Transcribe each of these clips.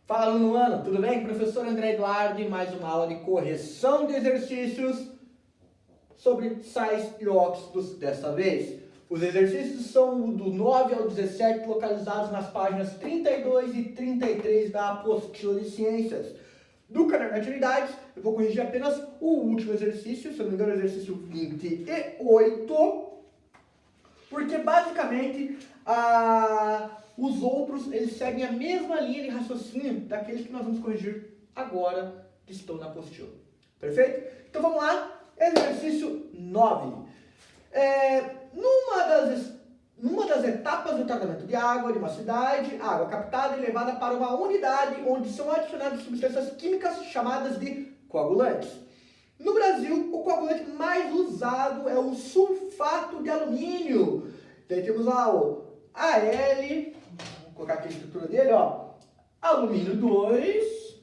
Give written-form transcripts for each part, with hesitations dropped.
Fala, aluno ano, tudo bem? Professor André Eduardo e mais uma aula de correção de exercícios sobre sais e óxidos dessa vez. Os exercícios são do 9 ao 17, localizados nas páginas 32 e 33 da apostila de ciências. Do caderno de atividades, eu vou corrigir apenas o último exercício, se eu não me engano, o exercício 28, porque basicamente os outros eles seguem a mesma linha de raciocínio daqueles que nós vamos corrigir agora, que estão na apostila. Perfeito? Então vamos lá, exercício 9. Numa das etapas do tratamento de água de uma cidade, a água captada e levada para uma unidade onde são adicionadas substâncias químicas chamadas de coagulantes. No Brasil, o coagulante mais usado é o sulfato de alumínio. Daí temos lá o Al, vou colocar aqui a estrutura dele, ó. Alumínio 2,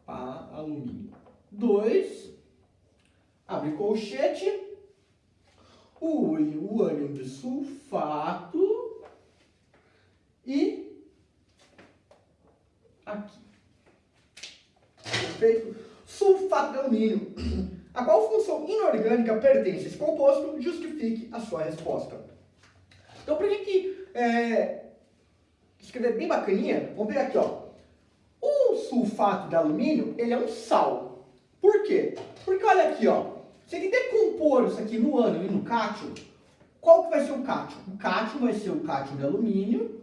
alumínio 2, abre colchete, o ânion de sulfato e aqui. Perfeito? Sulfato de alumínio. A qual função inorgânica pertence a esse composto? Justifique a sua resposta. Então, para a gente escrever bem bacaninha, vamos pegar aqui, ó. O sulfato de alumínio, ele é um sal. Por quê? Porque olha aqui, ó. Se ele decompor isso aqui no ânion e no cátion, qual que vai ser o cátion? O cátion vai ser o cátion de alumínio.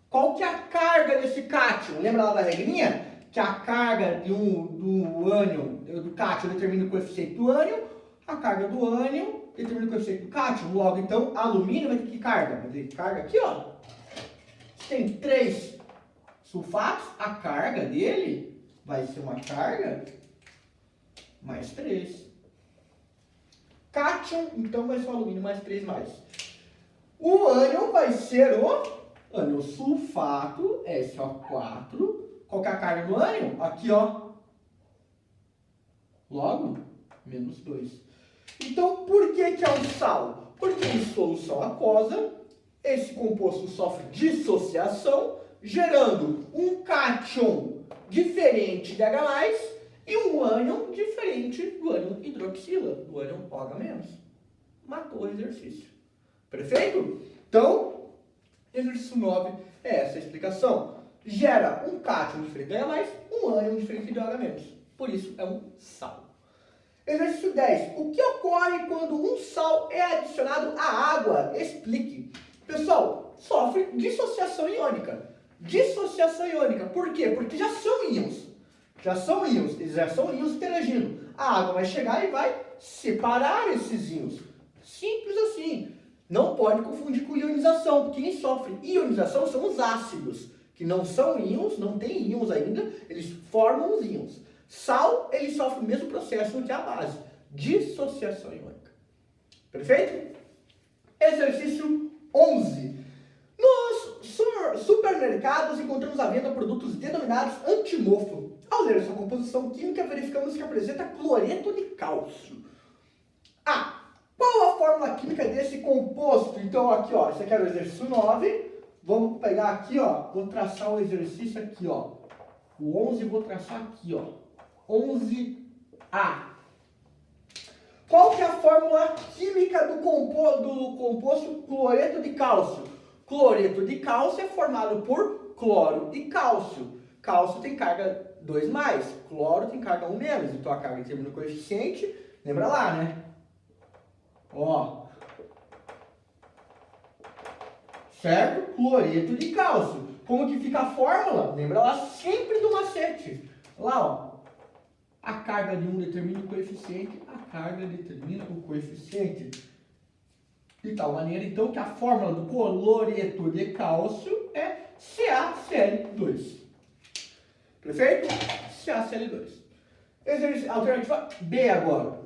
Qual que é a carga desse cátion? Lembra lá da regrinha? Que a carga do ânion, do cátion determina o coeficiente do ânion, a carga do ânion determina o coeficiente do cátion. Logo, então, alumínio vai ter que carga? Vai ter que carga aqui, ó. Se tem 3 sulfatos, a carga dele vai ser uma carga mais 3. Cátion, então, vai ser o alumínio mais 3 mais. O ânion vai ser o ânion sulfato, SO4. Qual que é a carga do ânion? Aqui, ó. Logo, menos 2. Então, por que é um sal? Porque em solução aquosa, esse composto sofre dissociação, gerando um cátion diferente de H+, e um ânion diferente do ânion hidroxila, do ânion OH-. Matou o exercício. Perfeito? Então, exercício 9 é essa a explicação. Gera um cátion diferente de H+, um ânion diferente de OH-. Por isso, é um sal. Exercício 10. O que ocorre quando um sal é adicionado à água? Explique. Pessoal, sofre dissociação iônica. Dissociação iônica. Por quê? Porque já são íons. Eles já são íons interagindo. A água vai chegar e vai separar esses íons. Simples assim. Não pode confundir com ionização, porque quem sofre ionização são os ácidos, que não são íons, não tem íons ainda, eles formam os íons. Sal, ele sofre o mesmo processo que a base, dissociação iônica. Perfeito? Exercício 11. Nos supermercados encontramos à venda produtos denominados antimofo. Ao ler sua composição química, verificamos que apresenta cloreto de cálcio. Qual a fórmula química desse composto? Então, aqui, ó, esse aqui era o exercício 9. Vamos pegar aqui, ó, vou traçar o exercício aqui, ó. O 11 vou traçar aqui, ó. 11A. Qual que é a fórmula química do composto cloreto de cálcio? Cloreto de cálcio é formado por cloro e cálcio. Cálcio tem carga 2+, cloro tem carga 1-. Então a carga determina o coeficiente, lembra lá, né? Ó. Certo? Cloreto de cálcio. Como que fica a fórmula? Lembra lá sempre do macete. Lá, ó. A carga de um determina o coeficiente, a carga determina o coeficiente. De tal maneira, então, que a fórmula do cloreto de cálcio é CaCl2. Perfeito? CaCl2. Alternativa B agora.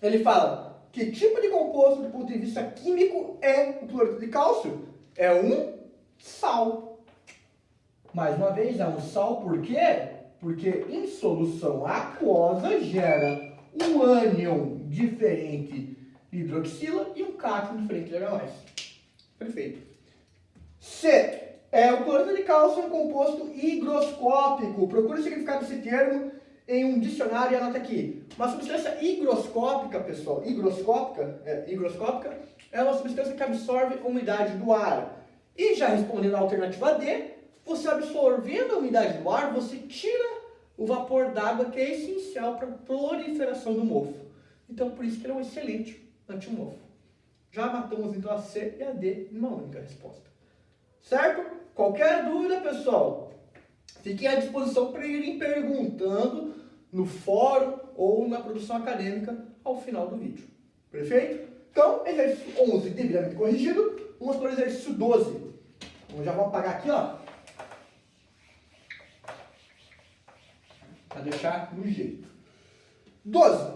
Ele fala, que tipo de composto, do ponto de vista químico, é o cloreto de cálcio? É um sal. Mais uma vez, é um sal por quê? Porque em solução aquosa gera um ânion diferente de hidroxila e um cátion diferente de H+. Perfeito. C. O cloreto de cálcio é um composto higroscópico. Procure o significado desse termo em um dicionário e anota aqui. Uma substância higroscópica, pessoal, higroscópica, é uma substância que absorve a umidade do ar. E já respondendo a alternativa D, você absorvendo a umidade do ar, você tira o vapor d'água, que é essencial para a proliferação do mofo. Então, por isso que ele é um excelente antimofo. Já matamos então a C e a D numa única resposta. Certo? Qualquer dúvida, pessoal, fiquem à disposição para irem perguntando no fórum ou na produção acadêmica ao final do vídeo. Perfeito? Então, exercício 11 devidamente corrigido. Vamos para o exercício 12. Então, já vou apagar aqui, ó. Para deixar no jeito. 12.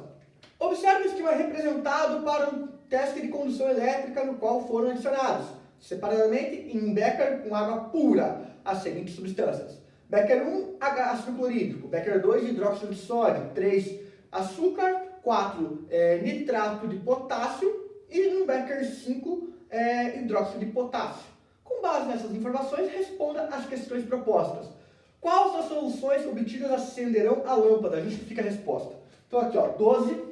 Observe o esquema representado para um teste de condução elétrica no qual foram adicionados, separadamente, em um becker com água pura, as seguintes substâncias. Becker 1, ácido clorídrico. Becker 2, hidróxido de sódio. 3, açúcar. 4, nitrato de potássio. E no Becker 5, hidróxido de potássio. Com base nessas informações, responda às questões propostas. Quais das soluções obtidas acenderão a lâmpada? Justifica a resposta. Então aqui, ó, 12.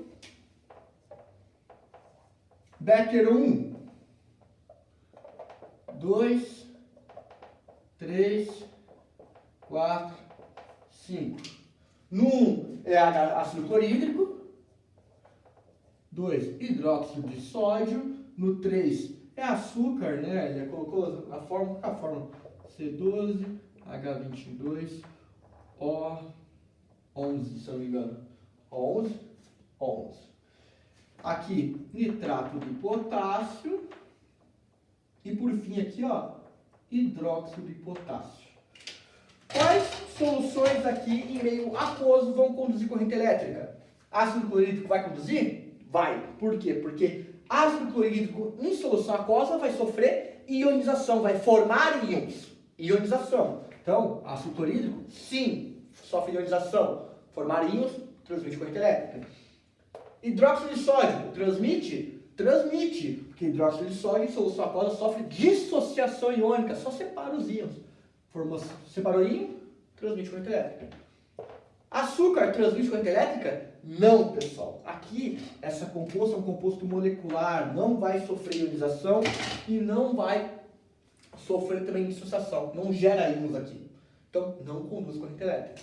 Becker 1. 2, 3, 4, 5. No 1 é ácido clorídrico. 2, hidróxido de sódio. No 3 é açúcar, né? Ele colocou a fórmula C12, H22, O11, se eu não me engano. 11. Aqui, nitrato de potássio. E por fim aqui, ó, hidróxido de potássio. Quais soluções aqui em meio aquoso vão conduzir corrente elétrica? Ácido clorídrico vai conduzir? Vai. Por quê? Porque ácido clorídrico em solução aquosa vai sofrer ionização, vai formar íons. Ionização. Então, ácido clorídrico, sim, sofre ionização. Formar íons, transmite corrente elétrica. Hidróxido de sódio, transmite? Transmite, porque hidróxido de sódio em solução aquosa sofre dissociação iônica, só separa os íons. Separou íon, transmite corrente elétrica. Açúcar transmite corrente elétrica? Não, pessoal. Aqui, essa composto é um composto molecular, não vai sofrer ionização e não vai sofrer também dissociação, não gera íons aqui. Então, não conduz corrente elétrica.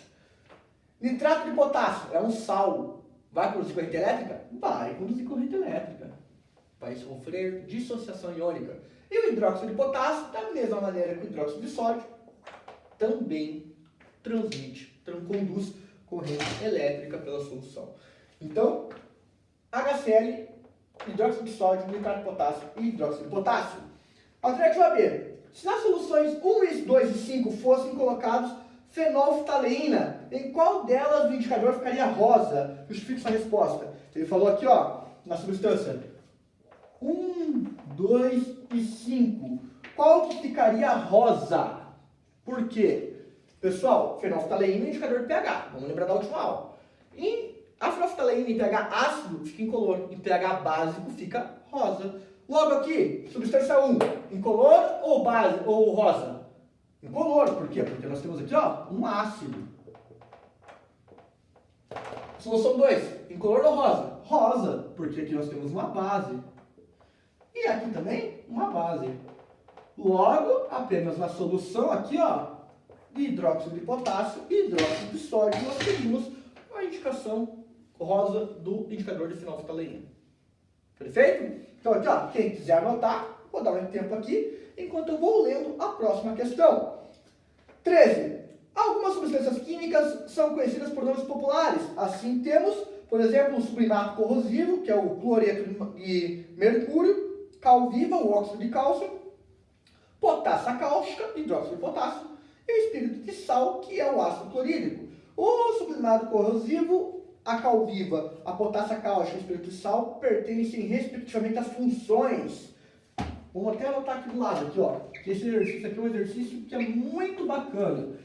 Nitrato de potássio é um sal. Vai conduzir corrente elétrica? Vai conduzir corrente elétrica. Vai sofrer dissociação iônica. E o hidróxido de potássio, da mesma maneira que o hidróxido de sódio, também conduz corrente elétrica pela solução. Então, HCl, hidróxido de sódio, nitrato de potássio e hidróxido de potássio. Alternativa B. Se nas soluções 1, 2 e 5 fossem colocados fenolftaleína, em qual delas o indicador ficaria rosa? Justifique sua resposta. Ele falou aqui, ó, na substância 1, 2 e 5. Qual que ficaria rosa? Por quê? Pessoal, fenolftaleína é indicador de pH. Vamos lembrar da última aula. A fenolftaleína em pH ácido fica incolor, em pH básico fica rosa. Logo aqui, substância 1, incolor ou base ou rosa? Incolor, por quê? Porque nós temos aqui, ó, um ácido. Solução 2, incolor ou rosa? Rosa, porque aqui nós temos uma base. E aqui também uma base. Logo, apenas na solução aqui, ó, de hidróxido de potássio e hidróxido de sódio, nós temos a indicação rosa do indicador de fenolftaleína. Perfeito? Então aqui, ó, quem quiser anotar, vou dar um tempo aqui, enquanto eu vou lendo a próxima questão. 13. Algumas substâncias químicas são conhecidas por nomes populares. Assim temos, por exemplo, o sublimato corrosivo, que é o cloreto de mercúrio, cal viva, o óxido de cálcio, potássio cáustica, hidróxido de potássio, e o espírito de sal, que é o ácido clorídrico. O sublimato corrosivo, a cal viva, a potássio cáustica e o espírito de sal pertencem respectivamente às funções. Vamos até anotar aqui do lado, aqui, ó. Esse exercício aqui é um exercício que é muito bacana.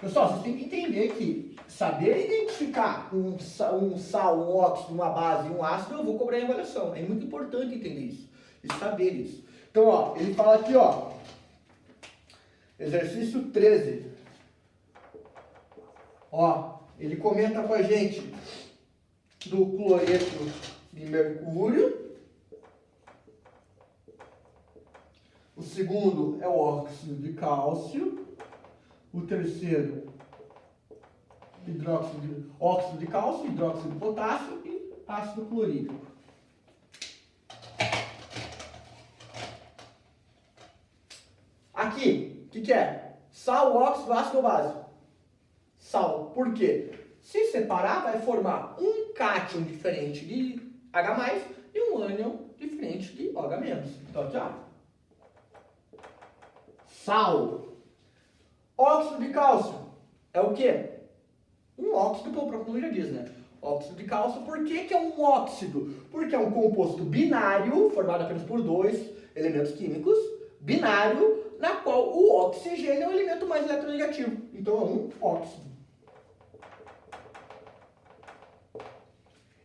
Pessoal, vocês têm que entender que saber identificar um sal, um óxido, uma base e um ácido, eu vou cobrar em avaliação. É muito importante entender isso e saber isso. Então, ó, ele fala aqui, ó, Exercício 13. Ó, ele comenta com a gente do cloreto de mercúrio. O segundo é o óxido de cálcio. O terceiro, óxido de cálcio, hidróxido de potássio e ácido clorídrico. Aqui, o que é? Sal, óxido, ácido ou base? Sal. Por quê? Se separar, vai formar um cátion diferente de H+, e um ânion diferente de OH-. Então aqui, ó. Sal. Óxido de cálcio é o quê? Um óxido, como o próprio nome já diz, né? Óxido de cálcio. Por que é um óxido? Porque é um composto binário, formado apenas por dois elementos químicos, binário, na qual o oxigênio é o elemento mais eletronegativo. Então é um óxido.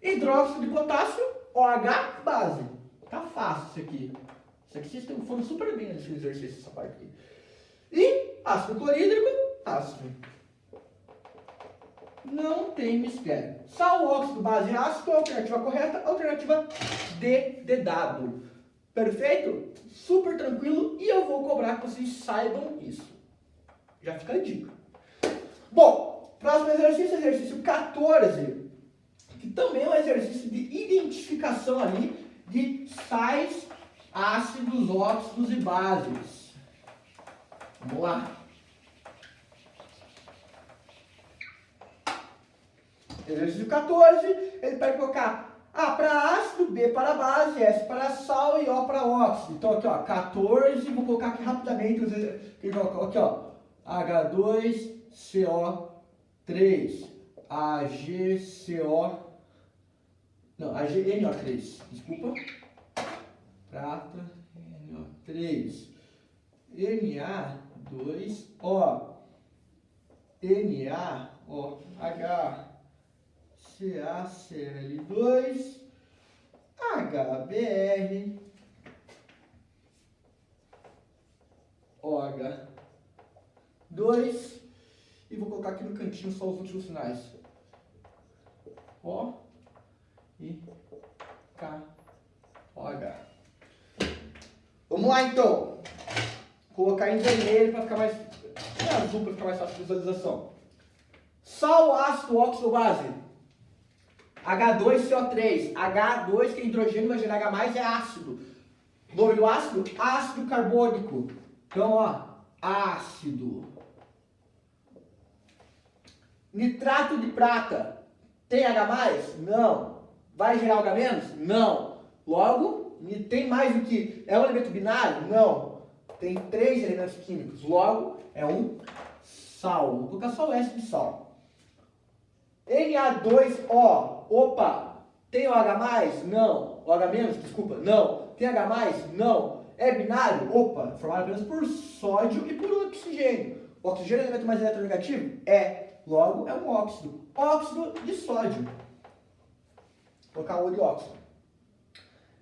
Hidróxido de potássio, OH base. Tá fácil isso aqui. Isso aqui vocês foram super bem nesse exercício, essa parte aqui. E ácido clorídrico, ácido. Não tem mistério. Sal, óxido, base, ácido, alternativa correta, alternativa D de dado. Perfeito? Super tranquilo e eu vou cobrar que vocês saibam isso. Já fica a dica. Bom, próximo exercício, exercício 14, que também é um exercício de identificação ali de sais, ácidos, óxidos e bases. Vamos lá. Exercício 14, ele vai colocar A para ácido, B para base, S para sal e O para óxido. Então aqui, ó, 14, vou colocar aqui rapidamente os aqui, ó, H2CO3, AgNO3, desculpa, prata, NO3, Na2O, NaOH, CaCl2, HBr, OH2 e vou colocar aqui no cantinho só os últimos sinais. O e KOH. Vamos lá então. Vou colocar em vermelho para ficar mais. Em azul para ficar mais fácil de visualização. Sal, ácido, óxido, base. H2CO3. H2 que é hidrogênio, vai gerar H+, é ácido. O nome do ácido? Ácido carbônico. Então, ó, ácido. Nitrato de prata. Tem H+? Não. Vai gerar OH-? Não. Logo, tem mais do que... É um elemento binário? Não. Tem 3 elementos químicos. Logo, é um sal. Vou colocar só o S de sal. Na2O. Opa, tem OH+? Não. OH-? Desculpa, não. Tem H+? Não. É binário? Opa, formado apenas por sódio e por oxigênio. O oxigênio é o elemento mais eletronegativo? É. Logo, é um óxido. Óxido de sódio. Vou colocar o de óxido.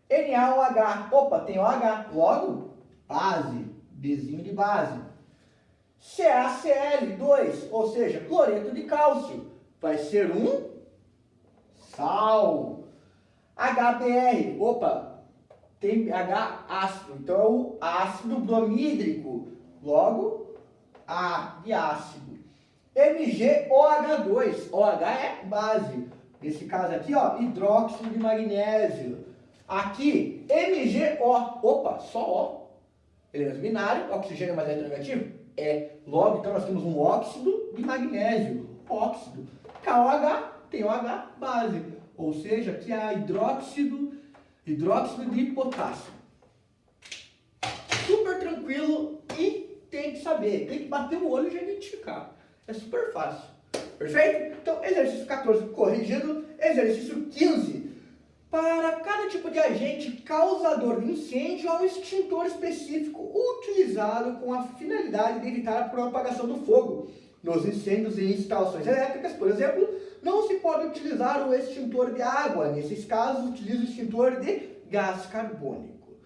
NaOH. Opa, tem OH. Logo, base. Bzinho de base. CaCl2, ou seja, cloreto de cálcio. Vai ser um sal. HBr. Opa, tem H ácido. Então é o ácido bromídrico. Logo, A de ácido. MgOH2. OH é base. Nesse caso aqui, ó, hidróxido de magnésio. Aqui, MgO. Opa, só O. Elemento binário, oxigênio mais eletronegativo? É. Logo, então nós temos um óxido de magnésio. Óxido. KOH tem OH base. Ou seja, aqui há hidróxido de potássio. Super tranquilo e tem que saber. Tem que bater o olho e já identificar. É super fácil. Perfeito? Então, exercício 14 corrigido. Exercício 15. Para cada tipo de agente causador de incêndio, há um extintor específico utilizado com a finalidade de evitar a propagação do fogo. Nos incêndios em instalações elétricas, por exemplo, não se pode utilizar o extintor de água. Nesses casos, utiliza o extintor de gás carbônico.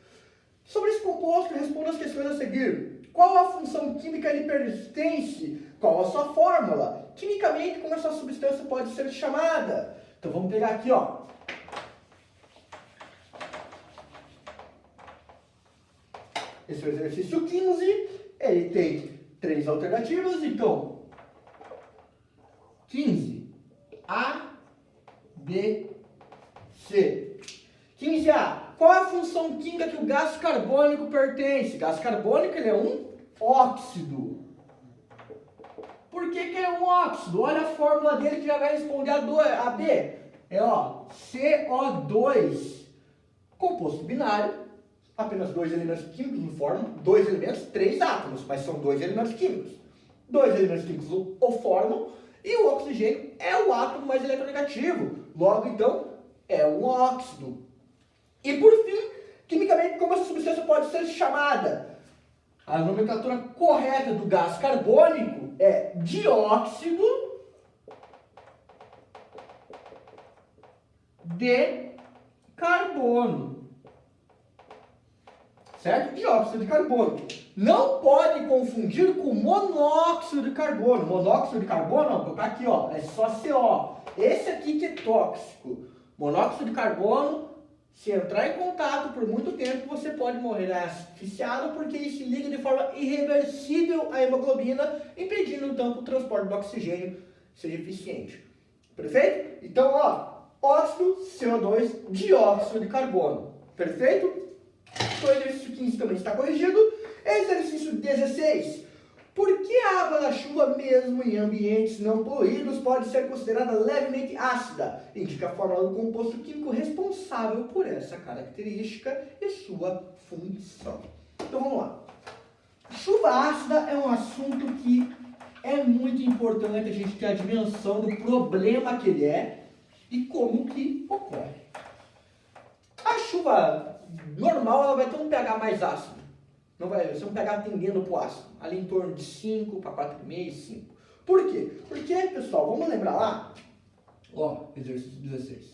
Sobre esse composto, responda as questões a seguir. Qual a função química ele pertence? Qual a sua fórmula? Quimicamente, como essa substância pode ser chamada? Então vamos pegar aqui, ó. Esse é o exercício 15. Ele tem 3 alternativas, então 15. A, B, C. 15A. Qual é a função química que o gás carbônico pertence? Gás carbônico ele é um óxido. Por que é um óxido? Olha a fórmula dele que já vai responder a B. É ó, CO2. Composto binário. Apenas 2 elementos químicos não formam 2 elementos, 3 átomos, mas são 2 elementos químicos. 2 elementos químicos o formam e o oxigênio é o átomo mais eletronegativo. Logo, então, é um óxido. E por fim, quimicamente, como essa substância pode ser chamada? A nomenclatura correta do gás carbônico é dióxido de carbono. Certo? Dióxido de carbono. Não pode confundir com monóxido de carbono. Monóxido de carbono, ó, vou colocar aqui, ó, é só CO. Esse aqui que é tóxico. Monóxido de carbono, se entrar em contato por muito tempo, você pode morrer asfixiado, porque isso liga de forma irreversível à hemoglobina, impedindo então que o transporte do oxigênio seja eficiente. Perfeito? Então, ó, óxido, CO2, dióxido de carbono. Perfeito? O exercício 15 também está corrigido. Exercício 16. Por que a água da chuva, mesmo em ambientes não poluídos, pode ser considerada levemente ácida? Indica a fórmula do composto químico responsável por essa característica e sua função. Então vamos lá. Chuva ácida é um assunto que é muito importante a gente ter a dimensão do problema que ele é e como que ocorre. A chuva normal, ela vai ter um pH mais ácido. Não vai ser um pH tendendo para o ácido. Ali em torno de 5 para 4,5, 5. Por quê? Porque, pessoal, vamos lembrar lá. Ó, exercício 16.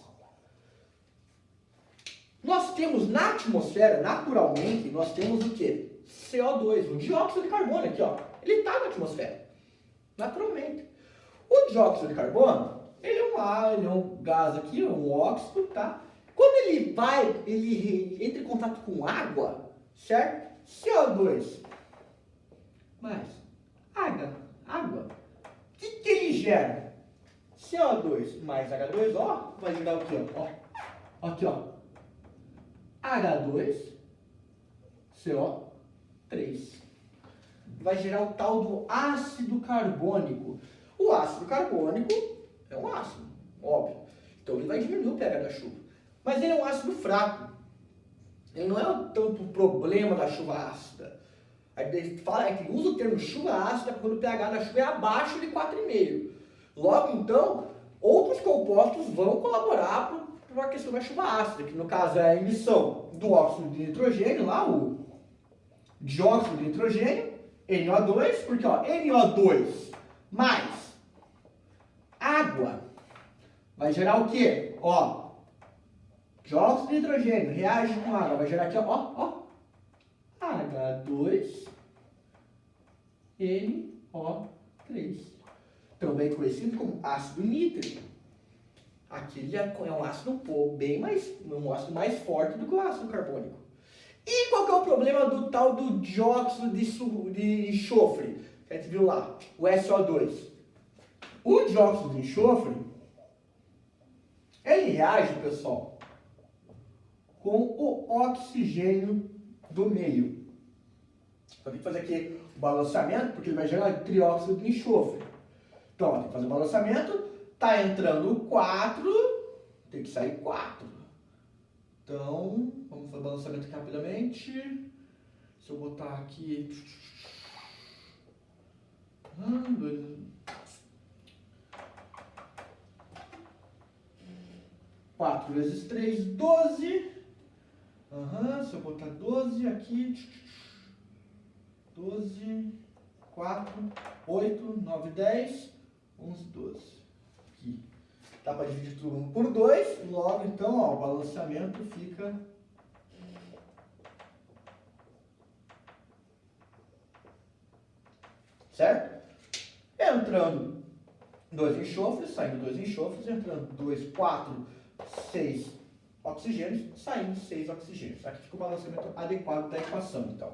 Nós temos na atmosfera, naturalmente, nós temos o quê? CO2, o dióxido de carbono aqui, ó. Ele está na atmosfera. Naturalmente. O dióxido de carbono, ele é um gás aqui, um óxido, tá? Quando ele entra em contato com água, certo? CO2 mais água. O que ele gera? CO2 mais H2, ó, vai gerar o quê? Ó, aqui, ó. H2CO3. Vai gerar o tal do ácido carbônico. O ácido carbônico é um ácido, óbvio. Então ele vai diminuir o pH da chuva. Mas ele é um ácido fraco. Ele não é tanto o problema da chuva ácida. Ele fala que usa o termo chuva ácida quando o pH da chuva é abaixo de 4,5. Logo, então, outros compostos vão colaborar para a questão da chuva ácida, que no caso é a emissão do óxido de nitrogênio, lá o dióxido de nitrogênio, NO2, porque ó, NO2 mais água vai gerar o quê? Ó, dióxido de nitrogênio reage com água, vai gerar aqui, ó, H2NO3, também conhecido como ácido nítrico. Aquele é um ácido um ácido mais forte do que o ácido carbônico. E qual que é o problema do tal do dióxido de enxofre? Que a gente viu lá, o SO2. O dióxido de enxofre, ele reage, pessoal, com o oxigênio do meio. Então tem que fazer aqui o balanceamento, porque ele vai gerar trióxido de enxofre. Então, tem que fazer o balanceamento. Tá entrando 4, tem que sair 4. Então, vamos fazer o balanceamento aqui rapidamente. Se eu botar aqui... 4 vezes 3, 12. Se eu botar 12 aqui... 12, 4, 8, 9, 10, 11, 12. Aqui. Dá para dividir tudo por 2. Logo, então, ó, o balanceamento fica certo? Entrando 2 enxofres, saindo 2 enxofres, entrando 2, 4, 6 oxigênios, saindo 6 oxigênios. Aqui fica o balanceamento adequado da equação, então.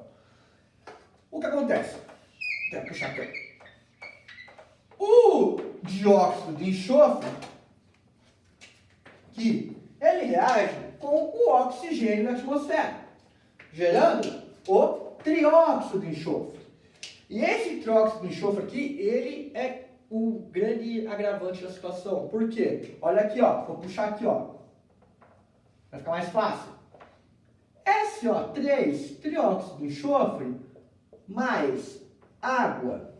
O que acontece? Quero puxar aqui. O dióxido de enxofre, que ele reage com o oxigênio na atmosfera, gerando o trióxido de enxofre. E esse trióxido de enxofre aqui, ele é o grande agravante da situação. Por quê? Olha aqui, ó. Vou puxar aqui, ó. Vai ficar mais fácil. SO3, trióxido de enxofre, mais água,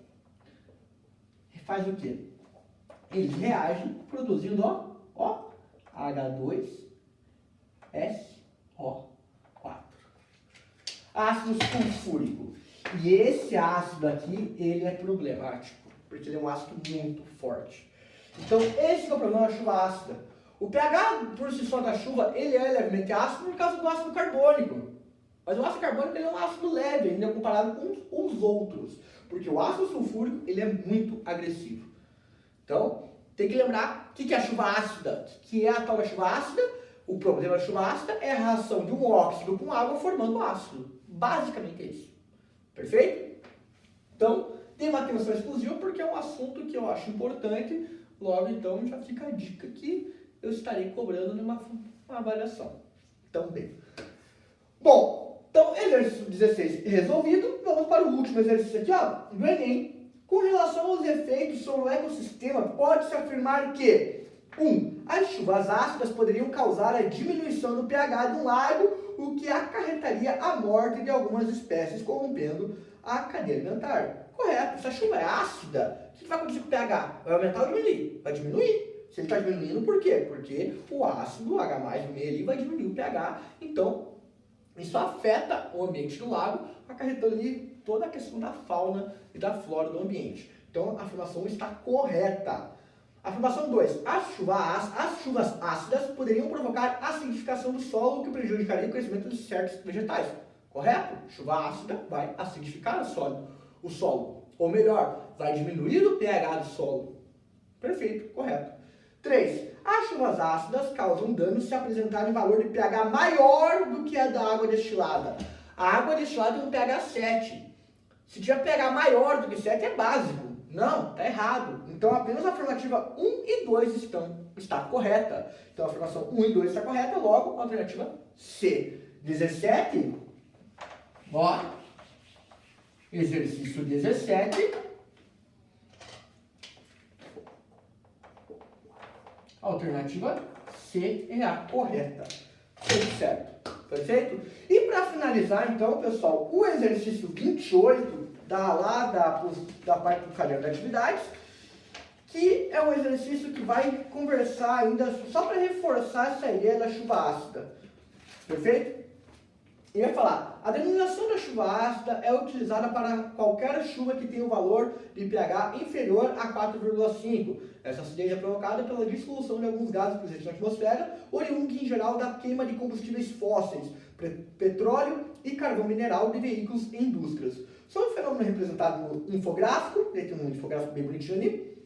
faz o quê? Eles reagem produzindo, ó, H2SO4. Ácido sulfúrico. E esse ácido aqui, ele é problemático, porque ele é um ácido muito forte. Então, esse é o problema da chuva ácida. O pH por si só da chuva, ele é levemente ácido por causa do ácido carbônico. Mas o ácido carbônico ele é um ácido leve, ainda comparado com os outros. Porque o ácido sulfúrico, ele é muito agressivo. Então, tem que lembrar o que é a chuva ácida. O que é a tal da chuva ácida? O problema da chuva ácida é a reação de um óxido com água formando ácido. Basicamente é isso. Perfeito? Então, tem uma atenção exclusiva porque é um assunto que eu acho importante. Logo, então, já fica a dica que eu estarei cobrando numa avaliação também. Bom, então, exercício 16 resolvido. Vamos para o último exercício aqui, ó, do Enem. Com relação aos efeitos sobre o ecossistema, pode-se afirmar que 1. As chuvas ácidas poderiam causar a diminuição do pH de um lago, o que acarretaria a morte de algumas espécies, corrompendo a cadeia alimentar. Correto. Se a chuva é ácida, o que vai acontecer com o pH? Vai aumentar ou diminuir? Vai diminuir. Se ele está diminuindo, por quê? Porque o ácido, H+, no meio ali, vai diminuir o pH. Então, isso afeta o ambiente do lago, acarretando ali toda a questão da fauna e da flora do ambiente. Então, a afirmação está correta. Afirmação 2. As chuvas ácidas poderiam provocar acidificação do solo, que prejudicaria o crescimento de certos vegetais. Correto? Chuva ácida vai acidificar o solo. Ou melhor, vai diminuir o pH do solo. Perfeito, correto. 3. As chuvas ácidas causam dano se apresentarem valor de pH maior do que a da água destilada. A água destilada tem um pH 7. Se tiver pH maior do que 7 é básico. Não, está errado. Então apenas a afirmativa 1 e 2 está correta. Então a afirmação 1 e 2 está correta, logo a alternativa C. 17. Ó. Exercício 17. A alternativa C é a correta. Tudo certo. Perfeito? E para finalizar, então, pessoal, o exercício 28 da parte do caderno de atividades, que é um exercício que vai conversar ainda, só para reforçar essa ideia da chuva ácida. Perfeito? E vai falar, a denominação da chuva ácida é utilizada para qualquer chuva que tenha um valor de pH inferior a 4,5. Essa acidez é provocada pela dissolução de alguns gases presentes na atmosfera, oriundo em geral da queima de combustíveis fósseis, petróleo e carvão mineral de veículos e indústrias. São um fenômeno representado no infográfico, tem um infográfico bem bonitinho ali.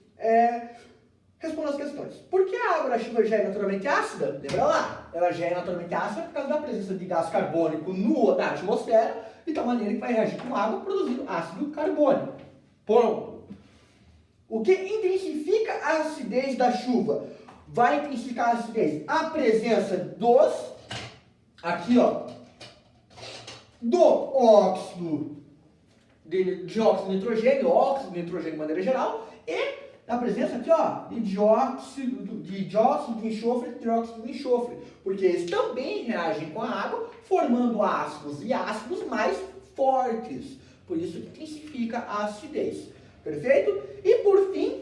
Responda as questões. Por que a água da chuva já é naturalmente ácida? Lembra lá, ela já é naturalmente ácida por causa da presença de gás carbônico na atmosfera, de tal maneira que vai reagir com água produzindo ácido carbônico. Ponto. O que intensifica a acidez da chuva? Vai intensificar a acidez a presença dos, aqui ó, do óxido de óxido de nitrogênio de maneira geral, e a presença aqui, ó, de dióxido de enxofre e trióxido de enxofre, porque eles também reagem com a água, formando ácidos e ácidos mais fortes. Por isso que intensifica a acidez. Perfeito? E por fim,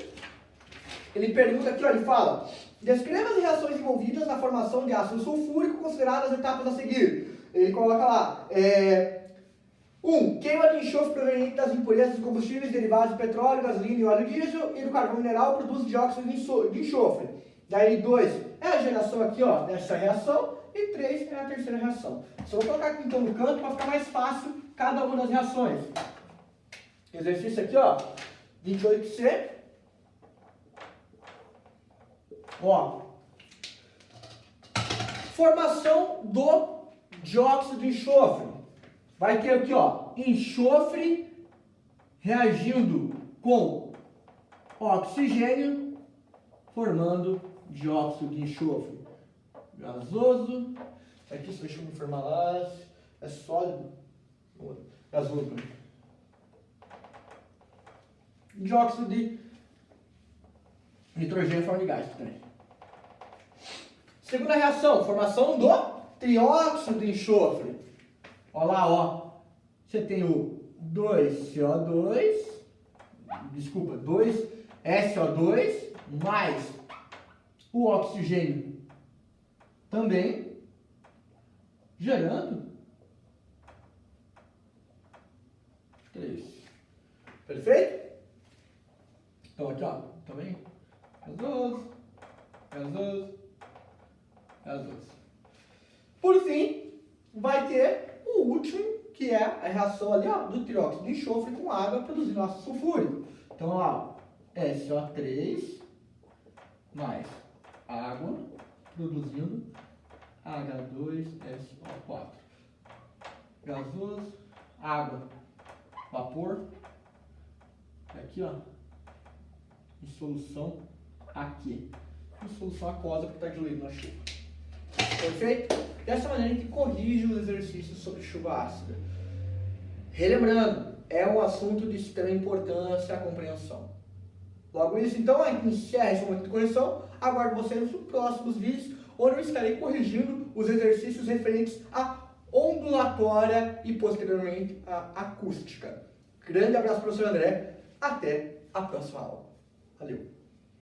ele pergunta aqui, ó, ele fala: descreva as reações envolvidas na formação de ácido sulfúrico, consideradas as etapas a seguir. Ele coloca lá, 1. Queima de enxofre proveniente das impurezas de combustíveis derivados de petróleo, gasolina e óleo diesel e do carvão mineral produz dióxido de enxofre. Daí 2 é a geração aqui, ó, dessa reação, e 3 é a terceira reação. Só vou colocar aqui então no canto para ficar mais fácil cada uma das reações. Exercício aqui, ó, 28C. Ó, formação do dióxido de enxofre. Vai ter aqui, ó, enxofre reagindo com oxigênio, formando dióxido de enxofre. Gasoso. Aqui, deixa eu me informar lá. É sólido. Gasoso. Dióxido de nitrogênio em forma de gás também. Segunda reação, formação do trióxido de enxofre. Olha lá, ó. Você tem o 2CO2, desculpa, 2SO2 mais o oxigênio também gerando 3. Perfeito? Então aqui, ó, também gasoso, gasoso, gasoso. Por fim, vai ter o último, que é a reação ali, ó, do trióxido de enxofre com água produzindo ácido sulfúrico. Então, ó, SO3 mais água produzindo H2SO4. Gasoso, água, vapor. Aqui, ó, em solução aqui. Em solução aquosa que está diluído na chuva. Perfeito? Dessa maneira a gente corrige os exercícios sobre chuva ácida. Relembrando, é um assunto de extrema importância a compreensão. Logo isso, então, a gente encerra esse momento de correção. Aguardo vocês nos próximos vídeos, onde eu estarei corrigindo os exercícios referentes à ondulatória e, posteriormente, à acústica. Grande abraço, professor André. Até a próxima aula. Valeu!